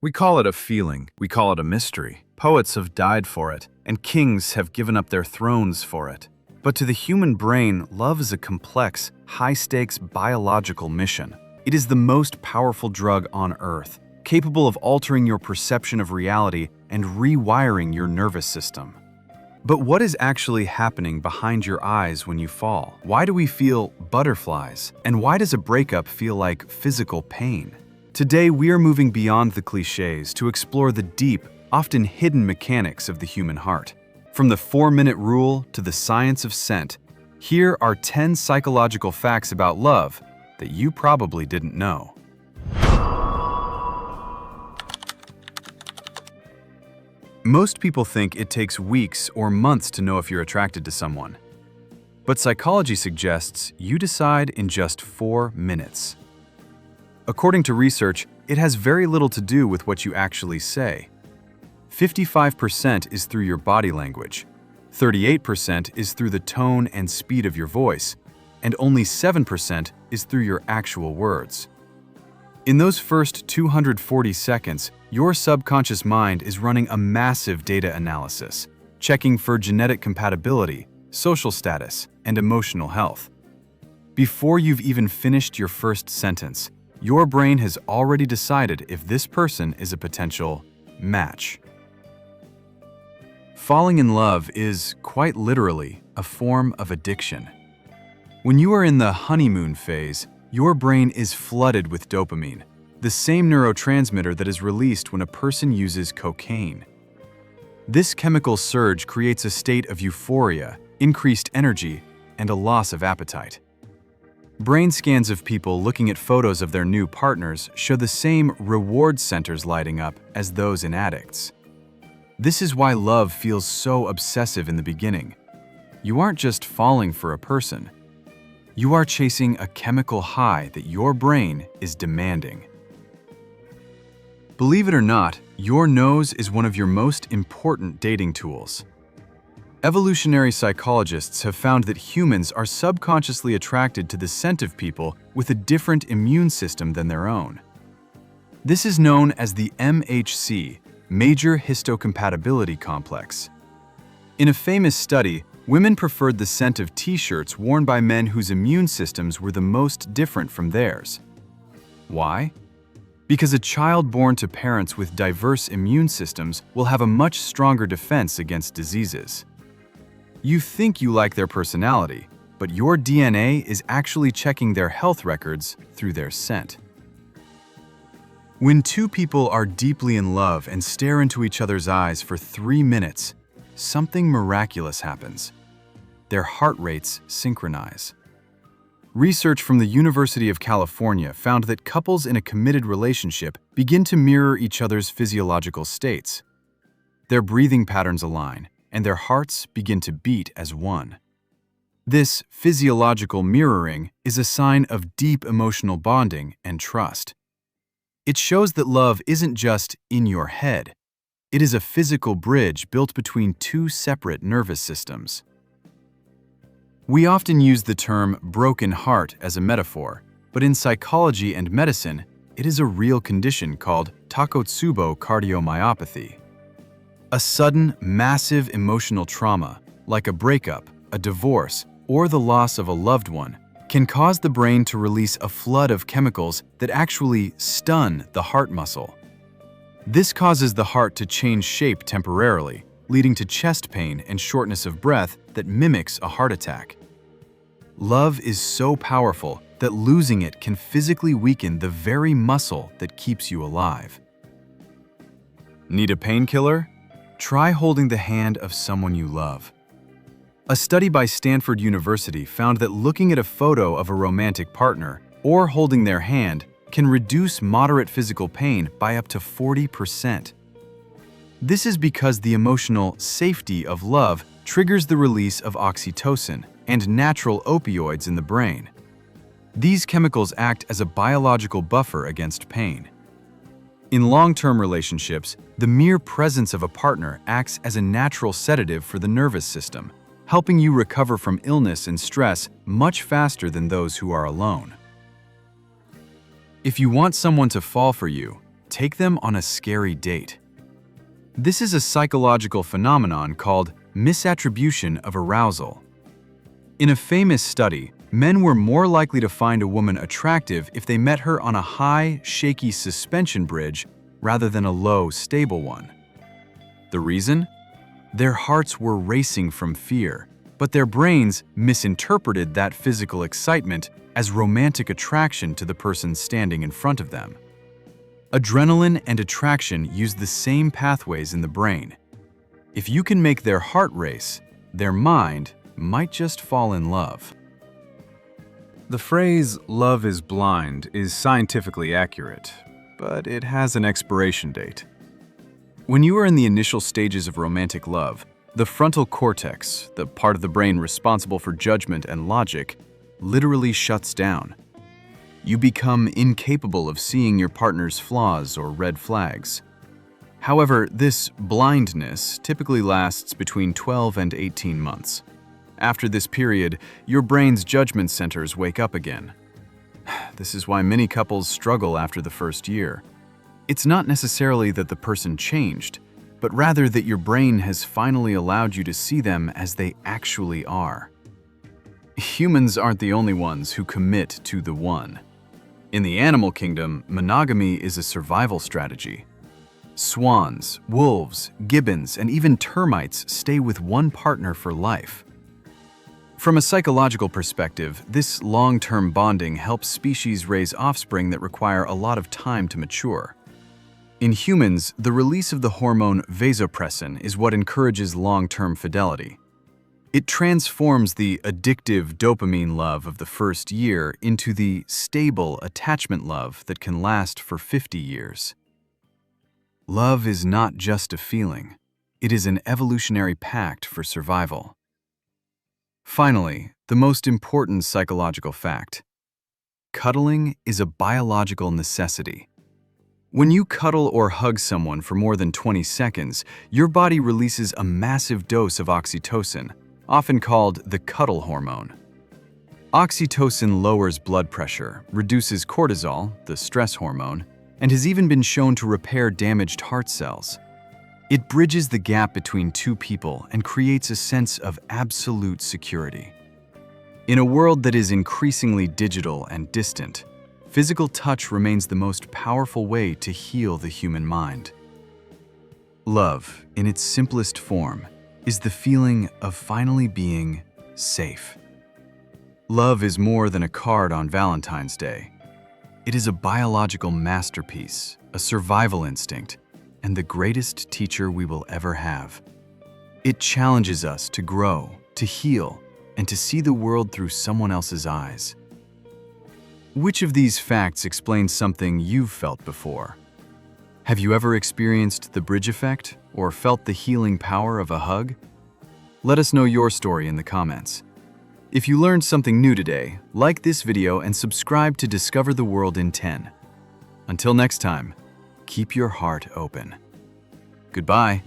We call it a feeling, we call it a mystery. Poets have died for it, and kings have given up their thrones for it. But to the human brain, love is a complex, high-stakes biological mission. It is the most powerful drug on Earth, capable of altering your perception of reality and rewiring your nervous system. But what is actually happening behind your eyes when you fall? Why do we feel butterflies? And why does a breakup feel like physical pain? Today, we are moving beyond the cliches to explore the deep, often hidden mechanics of the human heart. From the 4-minute rule to the science of scent, here are 10 psychological facts about love that you probably didn't know. Most people think it takes weeks or months to know if you're attracted to someone. But psychology suggests you decide in just 4 minutes. According to research, it has very little to do with what you actually say. 55% is through your body language, 38% is through the tone and speed of your voice, and only 7% is through your actual words. In those first 240 seconds, your subconscious mind is running a massive data analysis, checking for genetic compatibility, social status, and emotional health. Before you've even finished your first sentence, your brain has already decided if this person is a potential match. Falling in love is, quite literally, a form of addiction. When you are in the honeymoon phase, your brain is flooded with dopamine, the same neurotransmitter that is released when a person uses cocaine. This chemical surge creates a state of euphoria, increased energy, and a loss of appetite. Brain scans of people looking at photos of their new partners show the same reward centers lighting up as those in addicts. This is why love feels so obsessive in the beginning. You aren't just falling for a person. You are chasing a chemical high that your brain is demanding. Believe it or not, your nose is one of your most important dating tools. Evolutionary psychologists have found that humans are subconsciously attracted to the scent of people with a different immune system than their own. This is known as the MHC, Major Histocompatibility Complex. In a famous study, women preferred the scent of t-shirts worn by men whose immune systems were the most different from theirs. Why? Because a child born to parents with diverse immune systems will have a much stronger defense against diseases. You think you like their personality, but your DNA is actually checking their health records through their scent. When two people are deeply in love and stare into each other's eyes for 3 minutes, something miraculous happens. Their heart rates synchronize. Research from the University of California found that couples in a committed relationship begin to mirror each other's physiological states. Their breathing patterns align, and their hearts begin to beat as one. This physiological mirroring is a sign of deep emotional bonding and trust. It shows that love isn't just in your head. It is a physical bridge built between two separate nervous systems. We often use the term broken heart as a metaphor, but in psychology and medicine, it is a real condition called Takotsubo cardiomyopathy. A sudden, massive emotional trauma, like a breakup, a divorce, or the loss of a loved one, can cause the brain to release a flood of chemicals that actually stun the heart muscle. This causes the heart to change shape temporarily, leading to chest pain and shortness of breath that mimics a heart attack. Love is so powerful that losing it can physically weaken the very muscle that keeps you alive. Need a painkiller? Try holding the hand of someone you love. A study by Stanford University found that looking at a photo of a romantic partner or holding their hand can reduce moderate physical pain by up to 40%. This is because the emotional safety of love triggers the release of oxytocin and natural opioids in the brain. These chemicals act as a biological buffer against pain. In long-term relationships, the mere presence of a partner acts as a natural sedative for the nervous system, helping you recover from illness and stress much faster than those who are alone. If you want someone to fall for you, take them on a scary date. This is a psychological phenomenon called misattribution of arousal. In a famous study, men were more likely to find a woman attractive if they met her on a high, shaky suspension bridge rather than a low, stable one. The reason? Their hearts were racing from fear, but their brains misinterpreted that physical excitement as romantic attraction to the person standing in front of them. Adrenaline and attraction use the same pathways in the brain. If you can make their heart race, their mind might just fall in love. The phrase "love is blind" is scientifically accurate, but it has an expiration date. When you are in the initial stages of romantic love, the frontal cortex, the part of the brain responsible for judgment and logic, literally shuts down. You become incapable of seeing your partner's flaws or red flags. However, this blindness typically lasts between 12 and 18 months. After this period, your brain's judgment centers wake up again. This is why many couples struggle after the first year. It's not necessarily that the person changed, but rather that your brain has finally allowed you to see them as they actually are. Humans aren't the only ones who commit to the one. In the animal kingdom, monogamy is a survival strategy. Swans, wolves, gibbons, and even termites stay with one partner for life. From a psychological perspective, this long-term bonding helps species raise offspring that require a lot of time to mature. In humans, the release of the hormone vasopressin is what encourages long-term fidelity. It transforms the addictive dopamine love of the first year into the stable attachment love that can last for 50 years. Love is not just a feeling. It is an evolutionary pact for survival. Finally, the most important psychological fact. Cuddling is a biological necessity. When you cuddle or hug someone for more than 20 seconds, your body releases a massive dose of oxytocin, often called the cuddle hormone. Oxytocin lowers blood pressure, reduces cortisol, the stress hormone, and has even been shown to repair damaged heart cells. It bridges the gap between two people and creates a sense of absolute security. In a world that is increasingly digital and distant, physical touch remains the most powerful way to heal the human mind. Love, in its simplest form, is the feeling of finally being safe. Love is more than a card on Valentine's Day. It is a biological masterpiece, a survival instinct, and the greatest teacher we will ever have. It challenges us to grow, to heal, and to see the world through someone else's eyes. Which of these facts explains something you've felt before? Have you ever experienced the bridge effect or felt the healing power of a hug? Let us know your story in the comments. If you learned something new today, like this video and subscribe to Discover the World in 10. Until next time, keep your heart open. Goodbye.